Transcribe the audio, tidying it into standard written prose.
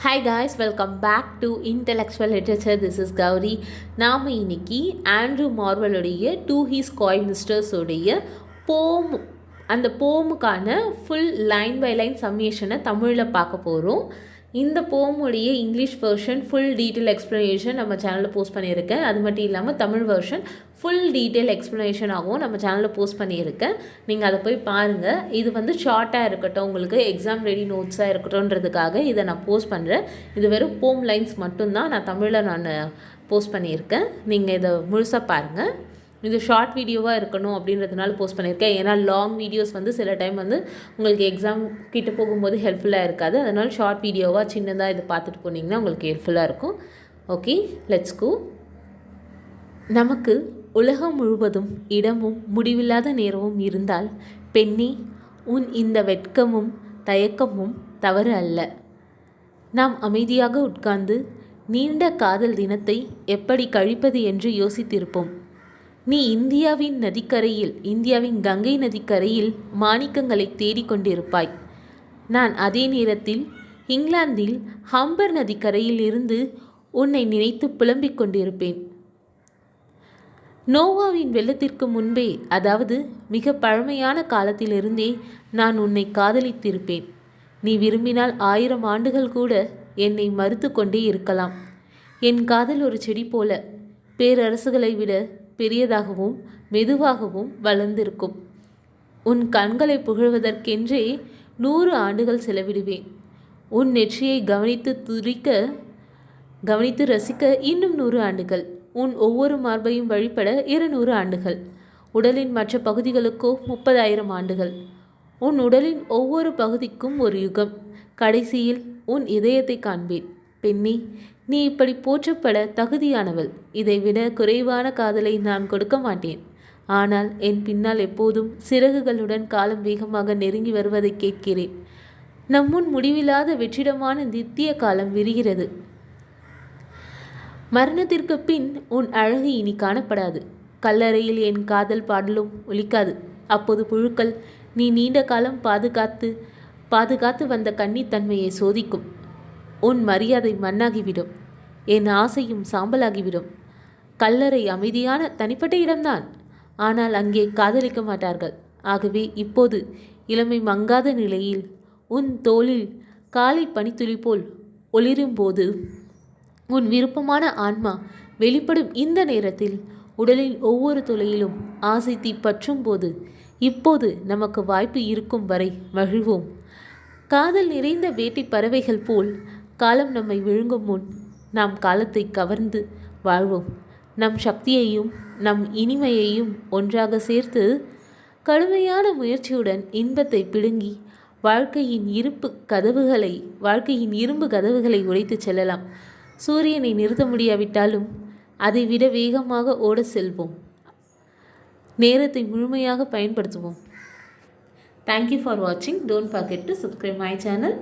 Hi guys, welcome back to Intellectual Literature. This is Gauri. நாம் இன்னைக்கு Andrew மார்வலுடைய To His Coy Mistress உடைய poem அந்த போமுக்கான ஃபுல் லைன் பை லைன் சம்மேஷனை தமிழில் பார்க்க போகிறோம். இந்த போமுடைய English version full detail explanation நம்ம சேனலில் போஸ்ட் பண்ணியிருக்கேன். அது மட்டும் இல்லாமல் தமிழ் வெர்ஷன் ஃபுல் டீட்டெயில் எக்ஸ்ப்ளனேஷனாகவும் நம்ம சேனலில் போஸ்ட் பண்ணியிருக்கேன். நீங்கள் அதை போய் பாருங்கள். இது வந்து ஷார்ட்டாக இருக்கட்டும், உங்களுக்கு எக்ஸாம் ரெடி நோட்ஸாக இருக்கட்டும்ன்றதுக்காக இதை நான் போஸ்ட் பண்ணுறேன். இது வெறும் போம் லைன்ஸ் மட்டும்தான் நான் தமிழில் போஸ்ட் பண்ணியிருக்கேன். நீங்கள் இதை முழுசாக பாருங்கள். இது ஷார்ட் வீடியோவாக இருக்கணும் அப்படின்றதுனால போஸ்ட் பண்ணியிருக்கேன். ஏன்னா லாங் வீடியோஸ் வந்து சில டைம் வந்து உங்களுக்கு எக்ஸாம் கிட்ட போகும்போது ஹெல்ப்ஃபுல்லாக இருக்காது. அதனால் ஷார்ட் வீடியோவாக சின்னதாக இதை பார்த்துட்டு போனீங்கன்னா உங்களுக்கு ஹெல்ப்ஃபுல்லாக இருக்கும். Okay, let's go. நமக்கு உலகம் முழுவதும் இடமும் முடிவில்லாத நேரமும் இருந்தால் பெண்ணே, உன் இந்த வெட்கமும் தயக்கமும் தவறு அல்ல. நாம் அமைதியாக உட்கார்ந்து நீண்ட காதல் தினத்தை எப்படி கழிப்பது என்று யோசித்திருப்போம். நீ இந்தியாவின் கங்கை நதிக்கரையில் மாணிக்கங்களை தேடிக்கொண்டிருப்பாய். நான் அதே நேரத்தில் இங்கிலாந்தில் ஹம்பர் நதிக்கரையில் இருந்து உன்னை நினைத்து புலம்பிக் கொண்டிருப்பேன். நோவாவின் வெள்ளத்திற்கு முன்பே, அதாவது மிக பழமையான காலத்திலிருந்தே நான் உன்னை காதலித்திருப்பேன். நீ விரும்பினால் 1000 ஆண்டுகள் கூட என்னை மறுத்து கொண்டே இருக்கலாம். என் காதல் ஒரு செடி போல பேரரசுகளை விட பெரியதாகவும் மெதுவாகவும் வளர்ந்திருக்கும். உன் கண்களை புகழ்வதற்கென்றே 100 ஆண்டுகள் செலவிடுவேன். உன் நெற்றியை கவனித்து ரசிக்க இன்னும் 100 ஆண்டுகள். உன் ஒவ்வொரு மார்பையும் வழிபட 200 ஆண்டுகள். உடலின் மற்ற பகுதிகளுக்கோ 30,000 ஆண்டுகள். உன் உடலின் ஒவ்வொரு பகுதிக்கும் ஒரு யுகம். கடைசியில் உன் இதயத்தை காண்பேன். பெண்ணே, நீ இப்படி போற்றப்பட தகுதியானவள். இதைவிட குறைவான காதலை நான் கொடுக்க மாட்டேன். ஆனால் என் பின்னால் எப்போதும் சிறகுகளுடன் காலம் வேகமாக நெருங்கி வருவதை கேட்கிறேன். நம்முன் முடிவில்லாத வெற்றிடமான நித்திய காலம் விரிகிறது. மரணத்திற்கு பின் உன் அழகு இனி காணப்படாது. கல்லறையில் என் காதல் பாடலும் ஒலிக்காது. அப்போது புழுக்கள் நீ நீண்ட காலம் பாதுகாத்து வந்த கன்னித்தன்மையை சோதிக்கும். உன் மரியாதை மண்ணாகிவிடும். என் ஆசையும் சாம்பலாகிவிடும். கல்லறை அமைதியான தனிப்பட்ட இடம்தான், ஆனால் அங்கே காதலிக்க மாட்டார்கள். ஆகவே இப்போது இளமை மங்காத நிலையில் உன் தோளில் காலை பனித்துளி போல் ஒளிரும்போது, உன் விருப்பமான ஆன்மா வெளிப்படும் இந்த நேரத்தில், உடலின் ஒவ்வொரு துளையிலும் ஆசை தீ பற்றும் போது, இப்போது நமக்கு வாய்ப்பு இருக்கும் வரை மகிழ்வோம். காதல் நிறைந்த வேட்டை பறவைகள் போல் காலம் நம்மை விழுங்கும் முன் நாம் காலத்தை கவர்ந்து வாழ்வோம். நம் சக்தியையும் நம் இனிமையையும் ஒன்றாக சேர்த்து கடுமையான முயற்சியுடன் இன்பத்தை பிடுங்கி வாழ்க்கையின் இரும்பு கதவுகளை உடைத்து செல்லலாம். சூரியனை நிறுத்த முடியாவிட்டாலும் அதை விட வேகமாக ஓட செல்வோம். நேரத்தை முழுமையாக பயன்படுத்துவோம். Thank you for watching. Don't forget to subscribe my channel.